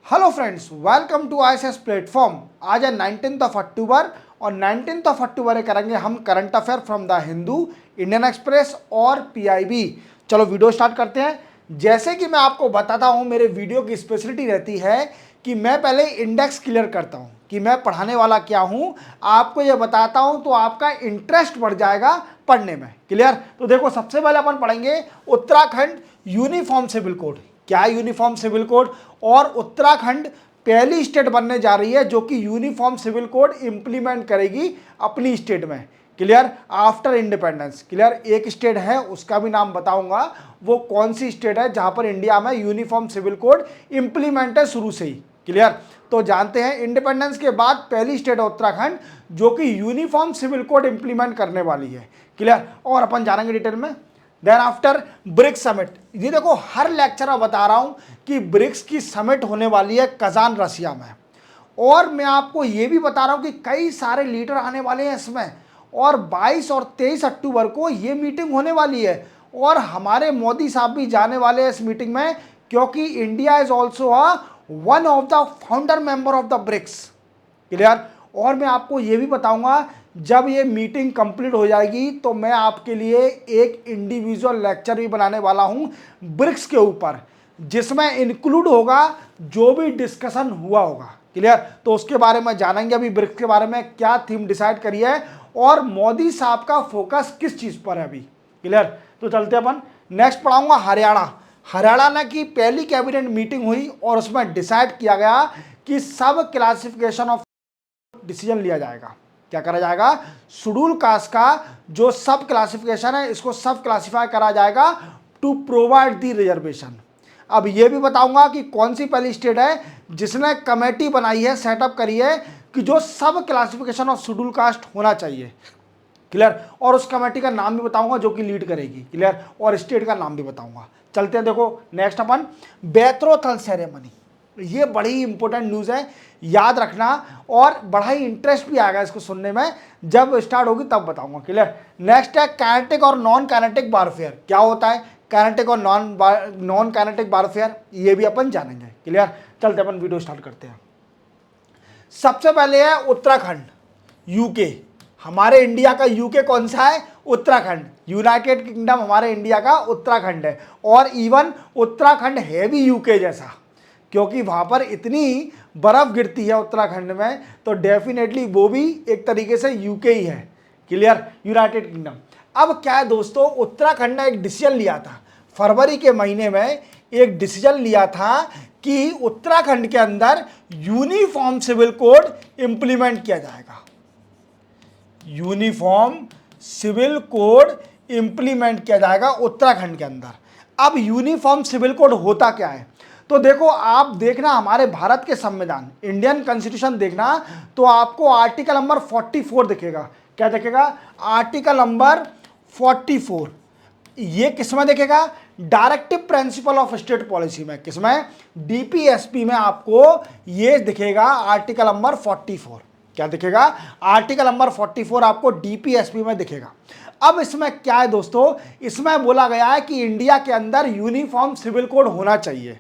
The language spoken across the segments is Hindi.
Hello friends, welcome to ISS platform. आज है 19 अक्टूबर और 19 अक्टूबर करेंगे हम current affair from the Hindu, Indian Express और पीआईबी। चलो वीडियो स्टार्ट करते हैं। जैसे कि मैं आपको बताता हूं, मेरे वीडियो की स्पेशलिटी रहती है कि मैं पहले इंडेक्स क्लियर करता हूं कि मैं पढ़ाने वाला क्या हूं, आपको ये बताता हूं तो आपका इंटरेस्ट बढ़ जाएगा पढ़ने में। क्लियर? तो देखो, सबसे पहले अपन पढ़ेंगे उत्तराखंड यूनिफॉर्म सिविल कोड। क्या है यूनिफॉर्म सिविल कोड? और उत्तराखंड पहली स्टेट बनने जा रही है जो कि यूनिफॉर्म सिविल कोड इंप्लीमेंट करेगी अपनी स्टेट में। क्लियर? After independence. क्लियर? एक स्टेट है, उसका भी नाम बताऊंगा, वो कौन सी स्टेट है जहां पर इंडिया में यूनिफॉर्म सिविल कोड इंप्लीमेंट है शुरू से ही। क्लियर? तो जानते हैं, इंडिपेंडेंस के बाद पहली स्टेट है उत्तराखंड जो कि यूनिफॉर्म सिविल कोड इंप्लीमेंट करने वाली है। क्लियर? और अपन जानेंगे डिटेल में। Then after BRICS summit. ये देखो, हर लेक्चर में बता रहा हूं कि ब्रिक्स की समिट होने वाली है कजान, रशिया में। और मैं आपको ये भी बता रहा हूं कि कई सारे लीडर आने वाले हैं इसमें, और 22 और 23 अक्टूबर को ये मीटिंग होने वाली है। और हमारे मोदी साहब भी जाने वाले हैं इस मीटिंग में, क्योंकि India is also one of the founder member of the BRICS. Clear? और मैं आपको ये भी बताऊंगा, जब ये मीटिंग कंप्लीट हो जाएगी तो मैं आपके लिए एक इंडिविजुअल लेक्चर भी बनाने वाला हूं ब्रिक्स के ऊपर, जिसमें इंक्लूड होगा जो भी डिस्कशन हुआ होगा। क्लियर? तो उसके बारे में जानेंगे अभी, ब्रिक्स के बारे में क्या थीम डिसाइड करी है और मोदी साहब का फोकस किस चीज पर है अभी। क्लियर? तो चलते अपन नेक्स्ट पढ़ाऊंगा हरियाणा। हरियाणा की पहली कैबिनेट मीटिंग हुई और उसमें डिसाइड किया गया कि सब क्लासिफिकेशन ऑफ डिसीजन लिया जाएगा। क्या करा जाएगा? शेड्यूल कास्ट का जो सब क्लासिफिकेशन है, इसको सब क्लासिफाई करा जाएगा टू प्रोवाइड दी रिजर्वेशन। अब ये भी बताऊंगा कि कौन सी पहली स्टेट है जिसने कमेटी बनाई है, सेटअप करी है कि जो सब क्लासिफिकेशन ऑफ शेड्यूल कास्ट होना चाहिए। क्लियर? और उस कमेटी का नाम भी बताऊंगा जो कि लीड करेगी। क्लियर? और स्टेट का नाम भी बताऊंगा। चलते हैं, देखो नेक्स्ट अपन बेत्रोथल सेरेमनी। ये बड़ी इंपॉर्टेंट न्यूज़ है, याद रखना, और बड़ा ही इंटरेस्ट भी आएगा इसको सुनने में। जब स्टार्ट होगी तब बताऊंगा। क्लियर? नेक्स्ट है काइनेटिक और नॉन काइनेटिक वारफेयर। क्या होता है काइनेटिक और नॉन काइनेटिक वारफेयर, ये भी अपन जानेंगे। क्लियर? चलते अपन वीडियो स्टार्ट करते हैं। सबसे पहले है उत्तराखंड, यूके। हमारे इंडिया का यूके कौन सा है? उत्तराखंड। यूनाइटेड किंगडम हमारे इंडिया का उत्तराखंड है, और इवन उत्तराखंड है भी यूके जैसा, क्योंकि वहां पर इतनी बर्फ गिरती है उत्तराखंड में, तो डेफिनेटली वो भी एक तरीके से यूके ही है। क्लियर? United kingdom. अब क्या है दोस्तों, उत्तराखंड ने एक डिसीजन लिया था फरवरी के महीने में, एक डिसीजन लिया था कि उत्तराखंड के अंदर यूनिफॉर्म सिविल कोड इंप्लीमेंट किया जाएगा। यूनिफॉर्म सिविल कोड इंप्लीमेंट किया जाएगा उत्तराखंड के अंदर। अब यूनिफॉर्म सिविल कोड होता क्या है? तो देखो, आप देखना हमारे भारत के संविधान, इंडियन कॉन्स्टिट्यूशन देखना, तो आपको आर्टिकल नंबर 44 दिखेगा। क्या दिखेगा? Article number 44। ये किसमें दिखेगा? Directive principle of state policy में। किसमें? डीपीएसपी में आपको ये दिखेगा आर्टिकल नंबर 44। क्या दिखेगा? आर्टिकल नंबर 44 आपको डीपीएसपी में दिखेगा। अब इसमें क्या है दोस्तों, इसमें बोला गया है कि इंडिया के अंदर यूनिफॉर्म सिविल कोड होना चाहिए।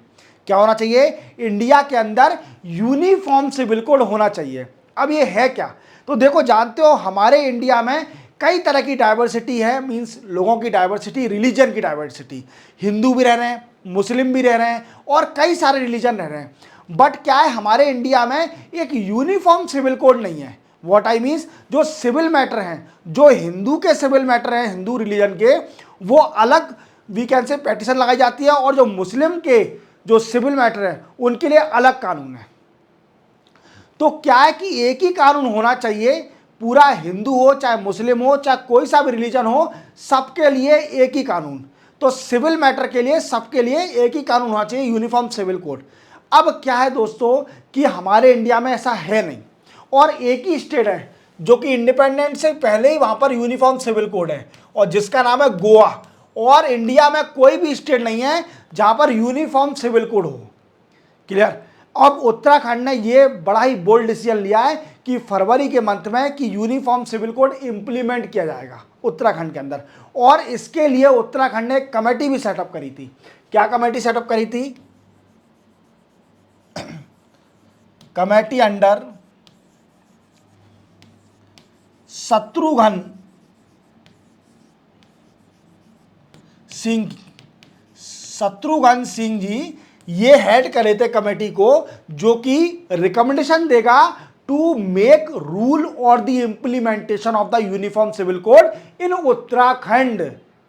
क्या होना चाहिए? इंडिया के अंदर यूनिफॉर्म सिविल कोड होना चाहिए। अब ये है क्या? तो देखो, जानते हो हमारे इंडिया में कई तरह की डाइवर्सिटी है, मींस लोगों की डाइवर्सिटी, रिलीजन की डाइवर्सिटी। हिंदू भी रह रहे हैं, मुस्लिम भी रह रहे हैं, और कई सारे रिलीजन रह रहे हैं। बट क्या है, हमारे इंडिया में एक यूनिफॉर्म सिविल कोड नहीं है। व्हाट आई मीन्स, जो सिविल मैटर हैं, जो हिंदू के सिविल मैटर हैं, हिंदू रिलीजन के, वो अलग वी कैन से पेटिशन लगाई जाती है, और जो मुस्लिम के जो सिविल मैटर है उनके लिए अलग कानून है। तो क्या है कि एक ही कानून होना चाहिए, पूरा हिंदू हो चाहे मुस्लिम हो चाहे कोई सा भी रिलीजन हो, सबके लिए एक ही कानून। तो सिविल मैटर के लिए सबके लिए एक ही कानून होना चाहिए, यूनिफॉर्म सिविल कोड। अब क्या है दोस्तों कि हमारे इंडिया में ऐसा है नहीं, और एक ही स्टेट है जो कि इंडिपेंडेंट से पहले ही वहां पर यूनिफॉर्म सिविल कोड है, और जिसका नाम है गोवा। और इंडिया में कोई भी स्टेट नहीं है जहां पर यूनिफॉर्म सिविल कोड हो। क्लियर? अब उत्तराखंड ने ये बड़ा ही बोल्ड डिसीजन लिया है कि फरवरी के मंथ में कि यूनिफॉर्म सिविल कोड इंप्लीमेंट किया जाएगा उत्तराखंड के अंदर, और इसके लिए उत्तराखंड ने एक कमेटी भी सेटअप करी थी। क्या कमेटी सेटअप करी थी? कमेटी अंडर शत्रुघ्न सिंह जी ये हेड करे थे कमेटी को, जो कि रिकमेंडेशन देगा टू मेक रूल और the implementation of the uniform civil code in Uttarakhand.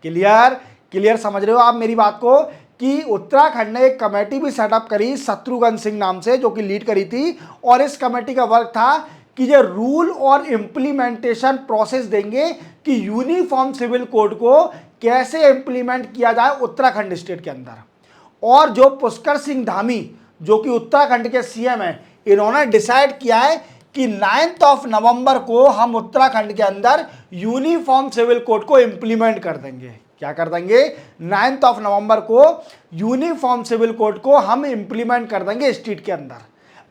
Clear समझ रहे हो आप मेरी बात को, कि उत्तराखंड ने एक कमेटी भी सेटअप करी शत्रुघ्न सिंह नाम से, जो कि लीड करी थी, और इस कमेटी का वर्क था कि ये रूल और इंप्लीमेंटेशन प्रोसेस देंगे कि यूनिफॉर्म सिविल कोड को कैसे इंप्लीमेंट किया जाए उत्तराखंड स्टेट के अंदर। और जो पुष्कर सिंह धामी जो कि उत्तराखंड के सीएम हैं, इन्होंने डिसाइड किया है कि 9 नवंबर को हम उत्तराखंड के अंदर यूनिफॉर्म सिविल कोड को इंप्लीमेंट कर देंगे। क्या कर देंगे? 9 नवंबर को यूनिफॉर्म सिविल कोड को हम इंप्लीमेंट कर देंगे स्टेट के अंदर।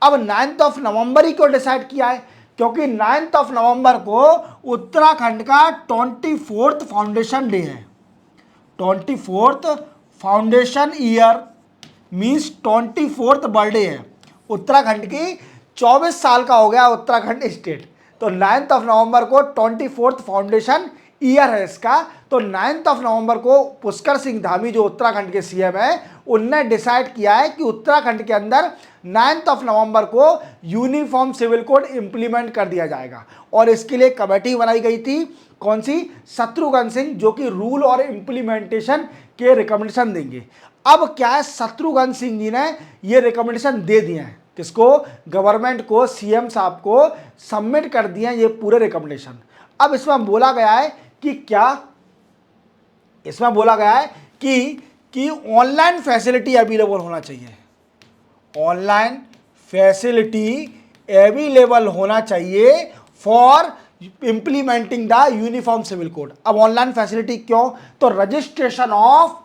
अब 9 नवंबर ही क्यों डिसाइड किया है? क्योंकि 9 नवंबर को उत्तराखंड का 24th फाउंडेशन डे है। 24th foundation year means 24th birthday है उत्तराखंड की। 24 साल का हो गया उत्तराखंड स्टेट, तो 9 नवंबर को 24th फाउंडेशन ईयर है इसका। तो 9 नवंबर को पुष्कर सिंह धामी जो उत्तराखंड के सीएम है, उनने डिसाइड किया है कि उत्तराखंड के अंदर 9 नवंबर को यूनिफॉर्म सिविल कोड इंप्लीमेंट कर दिया जाएगा। और इसके लिए कमेटी बनाई गई थी, कौन सी? शत्रुघ्न सिंह, जो कि रूल और इंप्लीमेंटेशन के रिकमेंडेशन देंगे। अब क्या है, शत्रुघ्न सिंह जी ने ये रिकमेंडेशन दे दिए हैं, किसको? गवर्नमेंट को, सीएम साहब को सबमिट कर दिए हैं ये पूरे रिकमेंडेशन। अब इसमें बोला गया है कि क्या? इसमें बोला गया है कि ऑनलाइन फैसिलिटी अवेलेबल होना चाहिए। ऑनलाइन फैसिलिटी अवेलेबल होना चाहिए for implementing the uniform civil code. अब ऑनलाइन फैसिलिटी क्यों? तो रजिस्ट्रेशन ऑफ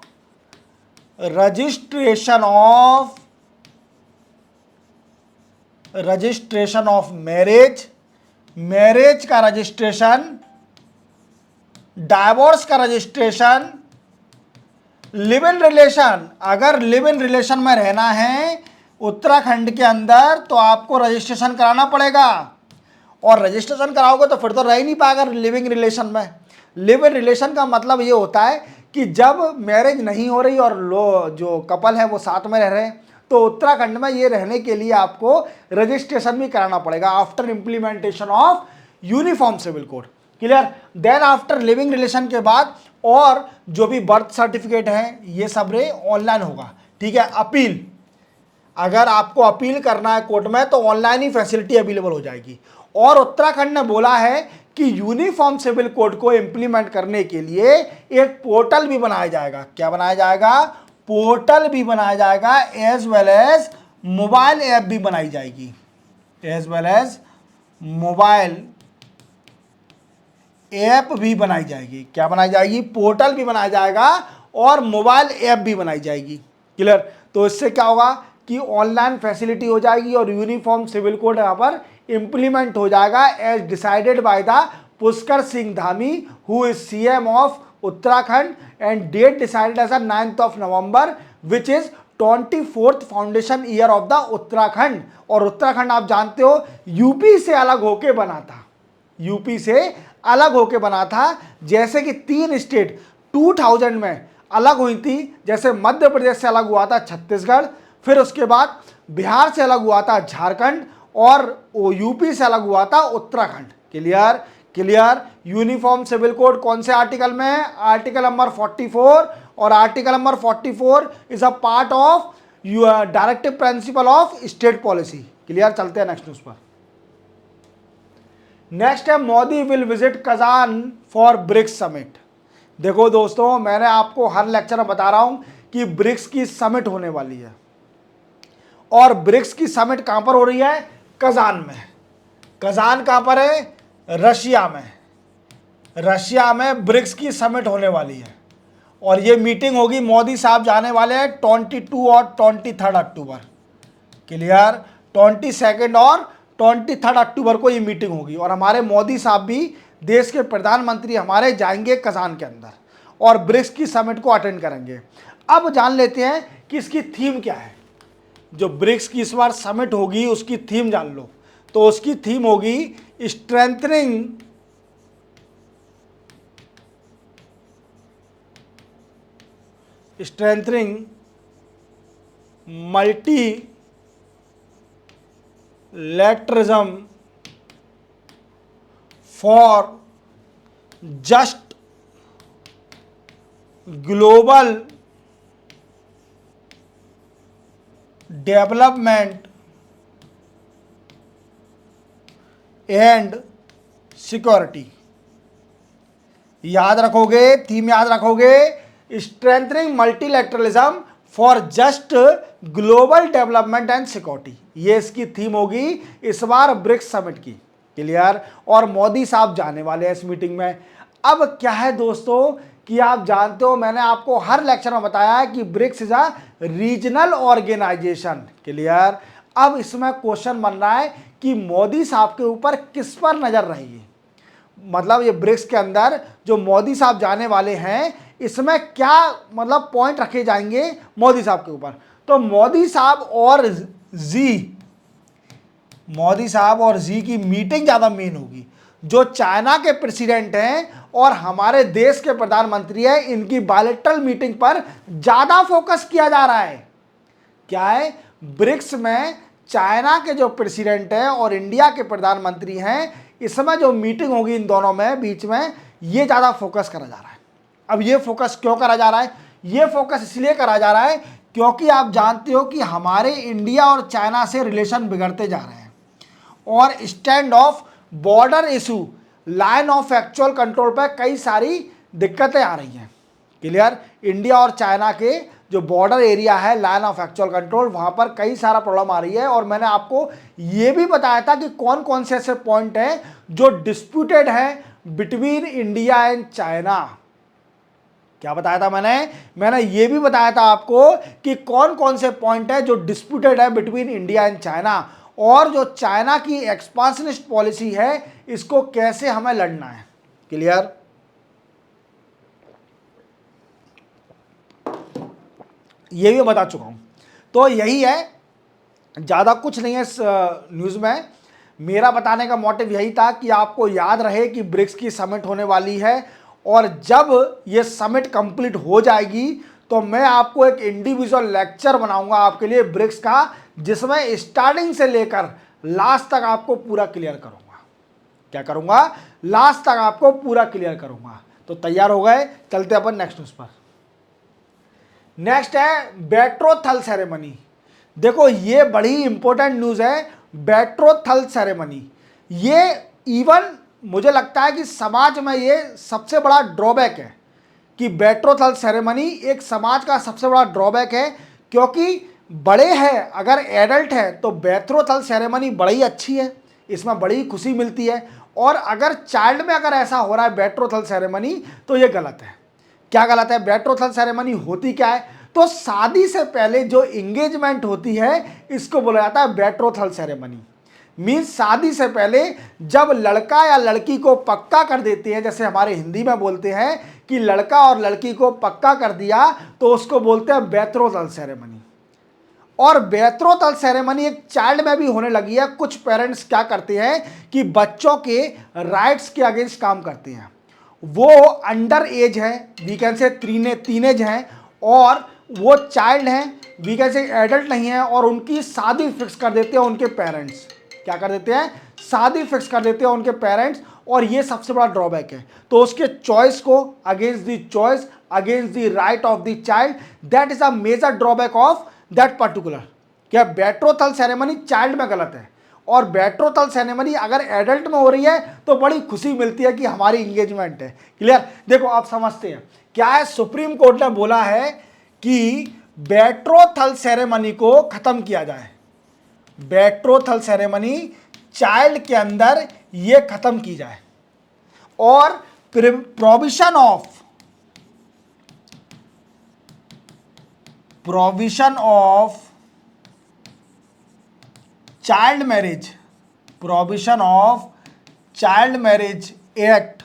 मैरिज का रजिस्ट्रेशन, डाइवोर्स का रजिस्ट्रेशन, लिव इन रिलेशन, अगर लिव इन रिलेशन में रहना है उत्तराखंड के अंदर तो आपको रजिस्ट्रेशन कराना पड़ेगा, और रजिस्ट्रेशन कराओगे तो फिर तो रह ही नहीं पाएगा लिविंग रिलेशन में। लिव इन रिलेशन का मतलब ये होता है कि जब मैरिज नहीं हो रही और जो कपल है वो साथ में रह रहे हैं, तो उत्तराखंड में ये रहने के लिए आपको रजिस्ट्रेशन भी कराना पड़ेगा after implementation of uniform civil code. Clear? Then after living relation के बाद और जो भी बर्थ सर्टिफिकेट है ये सब रे ऑनलाइन होगा। ठीक है? अपील, अगर आपको अपील करना है कोर्ट में तो ऑनलाइन ही फैसिलिटी अवेलेबल हो जाएगी। और उत्तराखंड ने बोला है कि यूनिफॉर्म सिविल कोड को इंप्लीमेंट करने के लिए एक पोर्टल भी बनाया जाएगा। क्या बनाया जाएगा? पोर्टल भी बनाया जाएगा, as well as mobile app भी बनाई जाएगी। As well as mobile app भी बनाई जाएगी। क्या बनाई जाएगी? पोर्टल भी बनाया जाएगा और मोबाइल ऐप भी बनाई जाएगी। क्लियर? तो इससे क्या होगा कि ऑनलाइन फैसिलिटी हो जाएगी और यूनिफॉर्म सिविल कोड यहाँ पर इंप्लीमेंट हो जाएगा as decided by the Pushkar Singh Dhami who is CM of Uttarakhand, and date decided as 9 November which is 24th foundation year of the Uttarakhand. और उत्तराखंड आप जानते हो यूपी से अलग होके बना था, यूपी से अलग होके बना था। जैसे कि 3 स्टेट 2000 में अलग हुई थी, जैसे मध्य प्रदेश से अलग हुआ था छत्तीसगढ़, फिर उसके बाद बिहार से अलग हुआ था झारखंड, और यूपी से अलग हुआ था Uttarakhand. Clear? Uniform civil code कौन से आर्टिकल में है? आर्टिकल नंबर 44, और article number 44 is a part of directive principle of state policy. Clear? चलते हैं नेक्स्ट न्यूज पर। नेक्स्ट है Modi will visit Kazan for BRICS summit. देखो दोस्तों, मैंने आपको हर लेक्चर में बता रहा हूं कि ब्रिक्स की समिट होने वाली है, और ब्रिक्स की समिट कहां पर हो रही है? कजान में। कजान कहां पर है? रशिया में। रशिया में ब्रिक्स की समिट होने वाली है, और ये मीटिंग होगी, मोदी साहब जाने वाले हैं 22 और 23 अक्टूबर। क्लियर? 22 और 23 अक्टूबर को ये मीटिंग होगी, और हमारे मोदी साहब भी, देश के प्रधानमंत्री हमारे, जाएंगे कजान के अंदर और ब्रिक्स की समिट को अटेंड करेंगे। अब जान लेते हैं कि इसकी थीम क्या है। जो ब्रिक्स की इस बार समिट होगी उसकी थीम जान लो। तो उसकी थीम होगी strengthening मल्टीलैटरिज्म for just global development and security. याद रखोगे, थीम याद रखोगे, strengthening multilateralism for just global development and security, ये इसकी थीम होगी इस बार ब्रिक्स समिट की। क्लियर? और मोदी साहब जाने वाले हैं इस मीटिंग में। अब क्या है दोस्तों कि आप जानते हो, मैंने आपको हर लेक्चर में बताया है कि BRICS is a regional organization. Clear? अब इसमें क्वेश्चन बन रहा है कि मोदी साहब के ऊपर किस पर नजर रहेगी। मतलब ये ब्रिक्स के अंदर जो मोदी साहब जाने वाले हैं, इसमें क्या मतलब पॉइंट रखे जाएंगे मोदी साहब के ऊपर। तो मोदी साहब और जी की मीटिंग ज़्यादा मेन होगी। जो चाइना के प्रेसिडेंट हैं और हमारे देश के प्रधानमंत्री हैं, इनकी बायलैटरल मीटिंग पर ज़्यादा फोकस किया जा रहा है। क्या है? ब्रिक्स में चाइना के जो प्रेसिडेंट हैं और इंडिया के प्रधानमंत्री हैं, इसमें जो मीटिंग होगी इन दोनों में बीच में, ये ज़्यादा फोकस करा जा रहा है। अब ये फोकस क्यों करा जा रहा है? ये फोकस इसलिए करा जा रहा है क्योंकि आप जानते हो कि हमारे इंडिया और चाइना से रिलेशन बिगड़ते जा रहे हैं और stand of border issue, line of actual control पर कई सारी दिक्कतें आ रही हैं। क्लियर? इंडिया और चाइना के जो बॉर्डर एरिया है, लाइन ऑफ एक्चुअल कंट्रोल, वहां पर कई सारा प्रॉब्लम आ रही है। और मैंने आपको ये भी बताया था कि कौन कौन से ऐसे पॉइंट हैं जो डिस्प्यूटेड हैं बिटवीन इंडिया एंड चाइना। क्या बताया था मैंने ये भी बताया था आपको कि कौन कौन से पॉइंट है जो डिस्प्यूटेड है बिटवीन इंडिया एंड चाइना, और जो चाइना की एक्सपांशनिस्ट पॉलिसी है इसको कैसे हमें लड़ना है। क्लियर? ये भी बता चुका हूं। तो यही है, ज़्यादा कुछ नहीं है इस न्यूज़ में। मेरा बताने का मोटिव यही था कि आपको याद रहे कि ब्रिक्स की समिट होने वाली है, और जब ये समिट कंप्लीट हो जाएगी तो मैं आपको एक इंडिविजुअल लेक्चर बनाऊंगा आपके लिए ब्रिक्स का, जिसमें स्टार्टिंग से लेकर लास्ट तक आपको पूरा क्लियर करूंगा। क्या करूंगा? लास्ट तक आपको पूरा क्लियर करूंगा। तो तैयार हो गए? चलते अपन नेक्स्ट न्यूज़ पर। नेक्स्ट है बेट्रोथल सेरेमनी। देखो ये बड़ी इंपॉर्टेंट न्यूज़ है, बेट्रोथल सेरेमनी। ये इवन मुझे लगता है कि समाज में ये सबसे बड़ा ड्रॉबैक है कि बेट्रोथल सेरेमनी एक समाज का सबसे बड़ा ड्रॉबैक है, क्योंकि बड़े हैं, अगर एडल्ट है तो बेट्रोथल सेरेमनी बड़ी अच्छी है, इसमें बड़ी खुशी मिलती है। और अगर चाइल्ड में अगर ऐसा हो रहा है बेट्रोथल सेरेमनी, तो ये गलत है। क्या गलत है? बेट्रोथल सेरेमनी होती क्या है? तो शादी से पहले जो इंगेजमेंट होती है इसको बोला जाता है बेट्रोथल सेरेमनी। मीन्स शादी से पहले जब लड़का या लड़की को पक्का कर देते हैं, जैसे हमारे हिंदी में बोलते हैं कि लड़का और लड़की को पक्का कर दिया, तो उसको बोलते हैं बेट्रोथल सेरेमनी। और बेट्रोथल सेरेमनी एक चाइल्ड में भी होने लगी है। कुछ पेरेंट्स क्या करते हैं कि बच्चों के राइट्स के अगेंस्ट काम करते हैं। वो अंडर एज है, वी कैन से टीनेज हैं, और वो चाइल्ड हैं, वी कैन से एडल्ट नहीं है, और उनकी शादी फिक्स कर देते हैं उनके पेरेंट्स। क्या कर देते हैं? शादी फिक्स कर देते हैं उनके पेरेंट्स, और ये सबसे बड़ा ड्रॉबैक है। तो उसके चॉइस को against the choice, against the right of the child, that is a major drawback of that particular. क्या बेट्रोथल सेरेमनी चाइल्ड में गलत है, और बेट्रोथल सेरेमनी अगर एडल्ट में हो रही है तो बड़ी खुशी मिलती है कि हमारी इंगेजमेंट है। क्लियर? देखो आप समझते हैं क्या है, सुप्रीम कोर्ट ने बोला है कि बेट्रोथल सेरेमनी को खत्म किया जाए। बेट्रोथल सेरेमनी चाइल्ड के अंदर ये खत्म की जाए, और provision of child marriage act,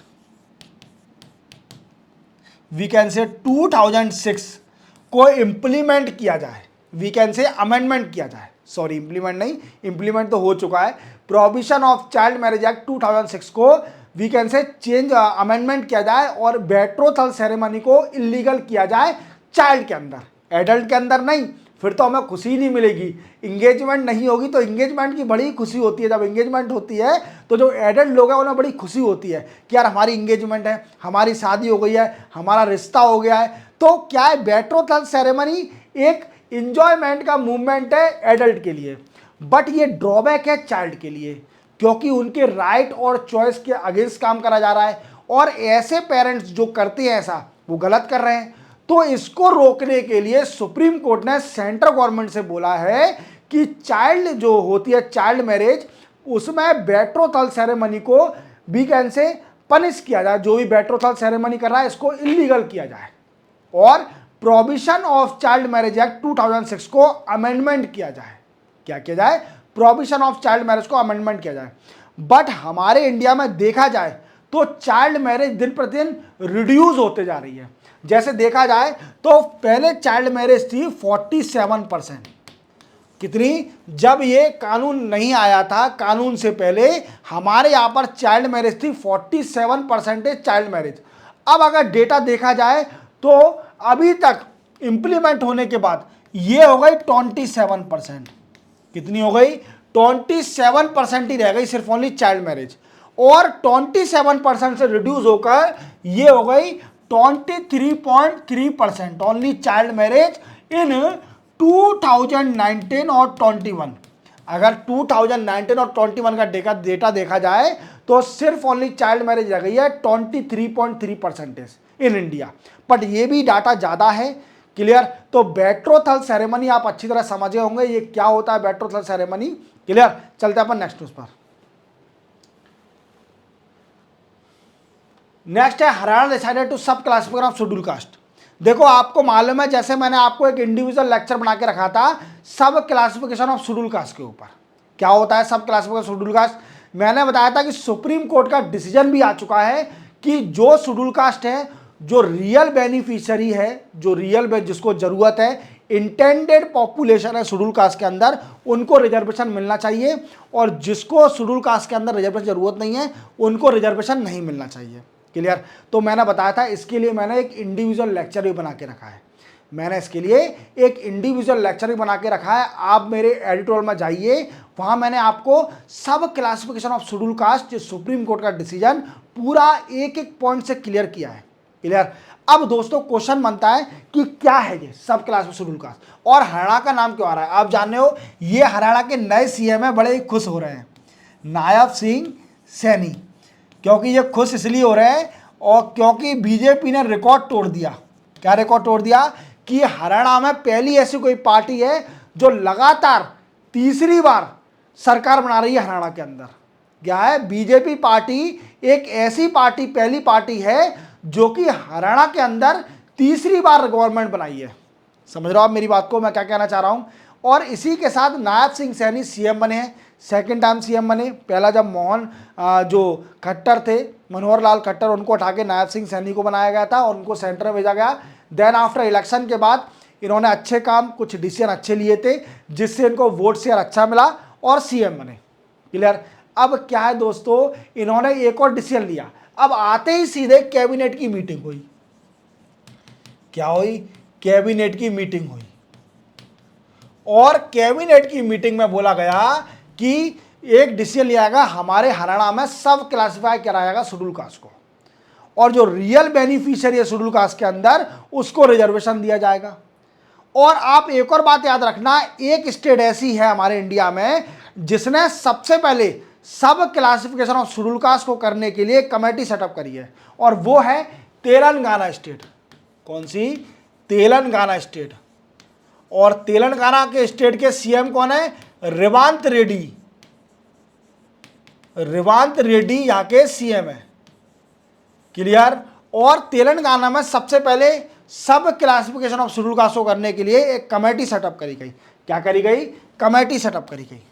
we can say 2006 को इंप्लीमेंट किया जाए। वी कैन से अमेंडमेंट किया जाए, सॉरी इम्प्लीमेंट नहीं, इम्प्लीमेंट तो हो चुका है। Provision of child marriage act 2006 को we can say change amendment किया जाए और बेट्रोथल सेरेमनी को इलीगल किया जाए चाइल्ड के अंदर, एडल्ट के अंदर नहीं। फिर तो हमें खुशी नहीं मिलेगी, इंगेजमेंट नहीं होगी तो इंगेजमेंट की बड़ी खुशी होती है। जब इंगेजमेंट होती है तो जो एडल्ट लोग हैं उन्हें बड़ी खुशी होती है कि यार हमारी इंगेजमेंट है, हमारी शादी हो गई है, हमारा रिश्ता हो गया है। तो क्या है, बेट्रोथल सेरेमनी एक इंजॉयमेंट का मूवमेंट है एडल्ट के लिए, बट ये ड्रॉबैक है चाइल्ड के लिए, क्योंकि उनके राइट और चॉइस के अगेंस्ट काम करा जा रहा है और ऐसे पेरेंट्स जो करते हैं ऐसा वो गलत कर रहे हैं। तो इसको रोकने के लिए सुप्रीम कोर्ट ने सेंट्रल गवर्नमेंट से बोला है कि चाइल्ड जो होती है चाइल्ड मैरिज, उसमें बेट्रोथल सेरेमनी को भी कैन से पनिश किया जाए, जो भी बेट्रोथल सेरेमनी कर रहा है इसको इलीगल किया जाए और provision of child marriage act 2006 को अमेंडमेंट किया जाए। क्या किया जाए, प्रोविजन ऑफ चाइल्ड मैरिज को अमेंडमेंट किया जाए। बट हमारे इंडिया में देखा जाए तो चाइल्ड मैरिज दिन प्रतिदिन रिड्यूस होते जा रही है। जैसे देखा जाए तो पहले चाइल्ड मैरिज थी 47%, कितनी, जब ये कानून नहीं आया था, कानून से पहले हमारे यहाँ पर चाइल्ड मैरिज थी 47% चाइल्ड मैरिज। अब अगर डेटा देखा जाए तो अभी तक इंप्लीमेंट होने के बाद ये हो गई 27%, कितनी हो गई, 27% ही रह गई सिर्फ ओनली चाइल्ड मैरिज, और 27% से रिड्यूस होकर ये हो गई 23.3% ओनली चाइल्ड मैरिज इन 2019 और 21। अगर 2019 और 21 का डेटा देखा जाए तो सिर्फ ओनली चाइल्ड मैरिज रह गई है 23.3% इन इंडिया, बट ये भी डाटा ज़्यादा है। क्लियर, तो बेट्रोथल सेरेमनी आप अच्छी तरह समझे होंगे ये क्या होता है बेट्रोथल सेरेमनी। क्लियर, चलते हैं अपन नेक्स्ट न्यूज पर। नेक्स्ट है हरियाणा डिसाइडेड टू सब क्लासिफिकेशन ऑफ शेड्यूल कास्ट। देखो आपको मालूम है, जैसे मैंने आपको एक इंडिविजुअल लेक्चर बना के रखा था सब क्लासिफिकेशन ऑफ शेड्यूल कास्ट के ऊपर, क्या होता है सब क्लासिफिकेशन शेड्यूल कास्ट। मैंने बताया था कि सुप्रीम कोर्ट का डिसीजन भी आ चुका है कि जो शेड्यूल कास्ट है, जो रियल बेनिफिशियरी है, जो रियल जिसको जरूरत है, इंटेंडेड पॉपुलेशन है शेड्यूल कास्ट के अंदर, उनको रिजर्वेशन मिलना चाहिए, और जिसको शेड्यूल कास्ट के अंदर रिजर्वेशन जरूरत नहीं है उनको रिजर्वेशन नहीं मिलना चाहिए। क्लियर, तो मैंने बताया था इसके लिए मैंने एक इंडिविजुअल लेक्चर भी बना के रखा है, मैंने इसके लिए एक इंडिविजुअल लेक्चर भी बना के रखा है। आप मेरे एडिटोरियल में जाइए, वहाँ मैंने आपको सब क्लासिफिकेशन ऑफ शेड्यूल कास्ट जो सुप्रीम कोर्ट का डिसीजन पूरा एक एक पॉइंट से क्लियर किया है। क्लियर, अब दोस्तों क्वेश्चन बनता है कि क्या है ये सब क्लास शेड्यूल कास्ट और हरियाणा का नाम क्यों आ रहा है। आप जान रहे हो ये हरियाणा के नए सीएम है, बड़े खुश हो रहे हैं, नायब सिंह सैनी, क्योंकि ये खुश इसलिए हो रहे हैं और क्योंकि बीजेपी ने रिकॉर्ड तोड़ दिया। क्या रिकॉर्ड तोड़ दिया कि हरियाणा में पहली ऐसी कोई पार्टी है जो लगातार तीसरी बार सरकार बना रही है हरियाणा के अंदर। क्या है, बीजेपी पार्टी एक ऐसी पार्टी, पहली पार्टी है जो कि हरियाणा के अंदर तीसरी बार गवर्नमेंट बनाई है। समझ रहे हो आप मेरी बात को, मैं क्या कहना चाह रहा हूं। और इसी के साथ नायब सिंह सैनी सीएम बने हैं, सेकंड टाइम सीएम बने। पहला जब जो खट्टर थे, मनोहर लाल खट्टर, उनको हटा के नायब सिंह सैनी को बनाया गया था और उनको सेंटर में भेजा गया। देन आफ्टर इलेक्शन के बाद इन्होंने अच्छे काम, कुछ डिसीजन अच्छे लिए थे जिससे इनको वोट शेयर अच्छा मिला और सीएम बने। क्लियर, अब क्या है दोस्तों, इन्होंने एक और डिसीजन लिया। अब आते ही सीधे कैबिनेट की मीटिंग हुई। क्या हुई, कैबिनेट की मीटिंग हुई और कैबिनेट की मीटिंग में बोला गया कि एक डिसीजन लिया गया, हमारे हरियाणा में सब क्लासिफाई कराया जाएगा शेड्यूल कास्ट को, और जो रियल बेनिफिशियरी है शेड्यूल कास्ट के अंदर उसको रिजर्वेशन दिया जाएगा। और आप एक और बात याद रखना, एक स्टेट ऐसी है हमारे इंडिया में जिसने सबसे पहले सब क्लासिफिकेशन ऑफ शेड्यूल कास्ट को करने के लिए कमेटी सेटअप करी है, और वो है तेलंगाना स्टेट। कौन सी, तेलंगाना स्टेट। और तेलंगाना के स्टेट के सीएम कौन है, रेवंत रेड्डी। रेवंत रेड्डी यहाँ के सीएम है। क्लियर, और तेलंगाना में सबसे पहले सब क्लासिफिकेशन ऑफ शेड्यूल कास्ट को करने के लिए एक कमेटी सेटअप करी गई। क्या करी गई, कमेटी सेटअप करी गई।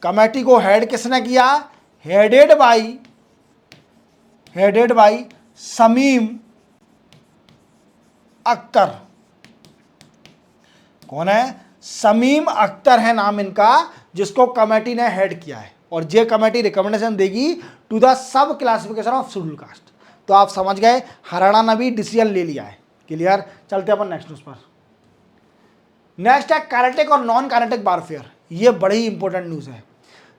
कमेटी को हेड किसने किया, हेडेड बाई शमीम अख्तर। कौन है? समीम अख्तर है नाम इनका, जिसको कमेटी ने हेड किया है, और ये कमेटी रिकमेंडेशन देगी to the sub classification of schedule caste. तो आप समझ गए, हरियाणा ने भी डिसीजन ले लिया है। क्लियर? चलते अपन नेक्स्ट न्यूज पर। नेक्स्ट है काइनेटिक और नॉन काइनेटिक वारफेयर। ये बड़ी इंपॉर्टेंट न्यूज है।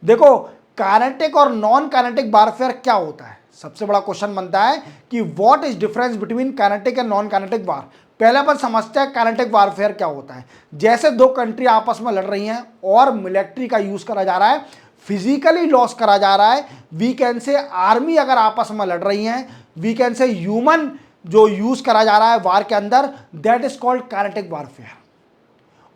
देखो, काइनेटिक और नॉन काइनेटिक वारफेयर क्या होता है? सबसे बड़ा क्वेश्चन बनता है कि what is difference between kinetic and non kinetic war. पहले अपन समझते हैं काइनेटिक वारफेयर क्या होता है। जैसे दो कंट्री आपस में लड़ रही हैं और मिलिट्री का यूज करा जा रहा है, फिजिकली लॉस करा जा रहा है, वी कैन से आर्मी अगर आपस में लड़ रही हैं, वी कैन से ह्यूमन जो यूज करा जा रहा है वार के अंदर, that is called kinetic warfare.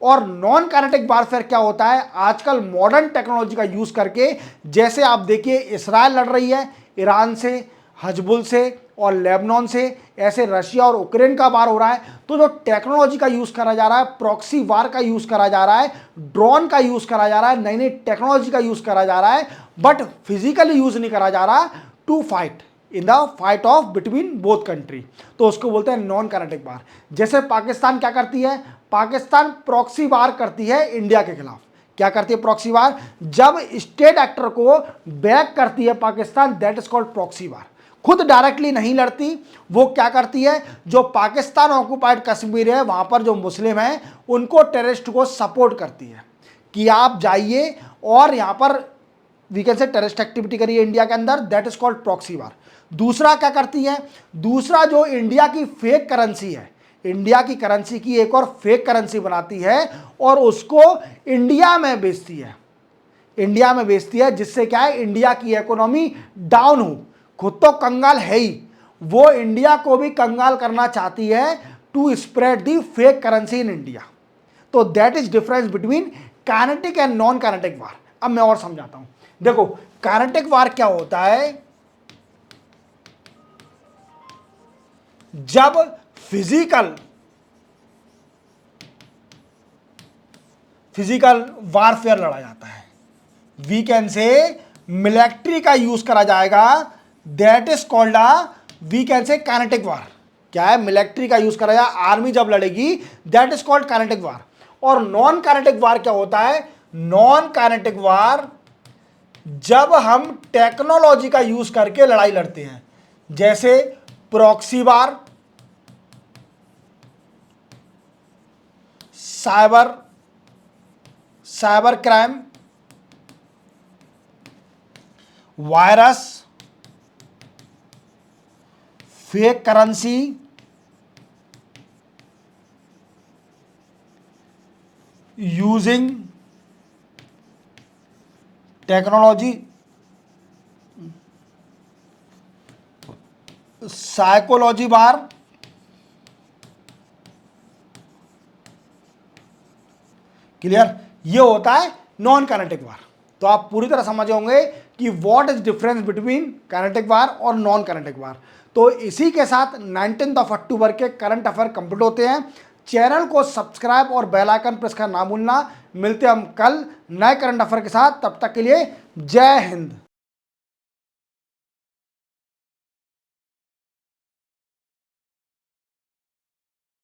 और नॉन काइनेटिक वारफेयर क्या होता है? आजकल मॉडर्न टेक्नोलॉजी का यूज करके, जैसे आप देखिए इसराइल लड़ रही है ईरान से, हजबुल से और लेबनान से, ऐसे रशिया और यूक्रेन का वार हो रहा है। तो जो टेक्नोलॉजी का यूज करा जा रहा है, प्रॉक्सी वार का यूज करा जा रहा है, ड्रोन का यूज करा जा रहा है, नई नई टेक्नोलॉजी का यूज करा जा रहा है, बट फिजिकली यूज नहीं करा जा रहा to fight in the fight of between both country. तो उसको बोलते हैं नॉन काइनेटिक वार। जैसे पाकिस्तान क्या करती है? पाकिस्तान प्रॉक्सी वार करती है इंडिया के खिलाफ। क्या करती है प्रॉक्सी वार? जब स्टेट एक्टर को बैक करती है Pakistan, that is called proxy वार। खुद डायरेक्टली नहीं लड़ती, वो क्या करती है, जो पाकिस्तान ऑक्युपाइड कश्मीर है वहां पर जो मुस्लिम हैं उनको, टेररिस्ट को सपोर्ट करती है कि आप जाइए और यहां पर we can say terrorist activity करिए इंडिया के अंदर, that is called proxy war. दूसरा क्या करती है? दूसरा जो इंडिया की फेक करेंसी है, इंडिया की करेंसी की एक और फेक करेंसी बनाती है और उसको इंडिया में बेचती है। इंडिया में बेचती है, जिससे क्या है, इंडिया की इकोनॉमी डाउन हो। खुद तो कंगाल है ही, वो इंडिया को भी कंगाल करना चाहती है to spread the fake currency in India. तो that is difference between kinetic and non kinetic war. अब मैं और समझाता हूं। देखो, काइनेटिक वार क्या होता है? जब फिजिकल वारफेयर लड़ा जाता है, वी कैन से मिलिट्री का यूज करा जाएगा, that is called we can say kinetic war. क्या है? मिलिट्री का यूज करा जाएगा, आर्मी जब लड़ेगी, that is called kinetic war. और नॉन काइनेटिक वार क्या होता है? नॉन काइनेटिक वार जब हम टेक्नोलॉजी का यूज करके लड़ाई लड़ते हैं, जैसे proxy war, cyber crime, virus, fake currency, using technology, psychology war, clear? ये होता है नॉन काइनेटिक वार। तो आप पूरी तरह समझ होंगे कि what is difference between kinetic war और नॉन काइनेटिक वार। तो इसी के साथ 19 अक्टूबर के करंट अफेयर कंप्लीट होते हैं। चैनल को सब्सक्राइब और बेल आइकन प्रेस करना ना भूलना। मिलते हैं हम कल नए करंट अफेयर के साथ, तब तक के लिए जय हिंद।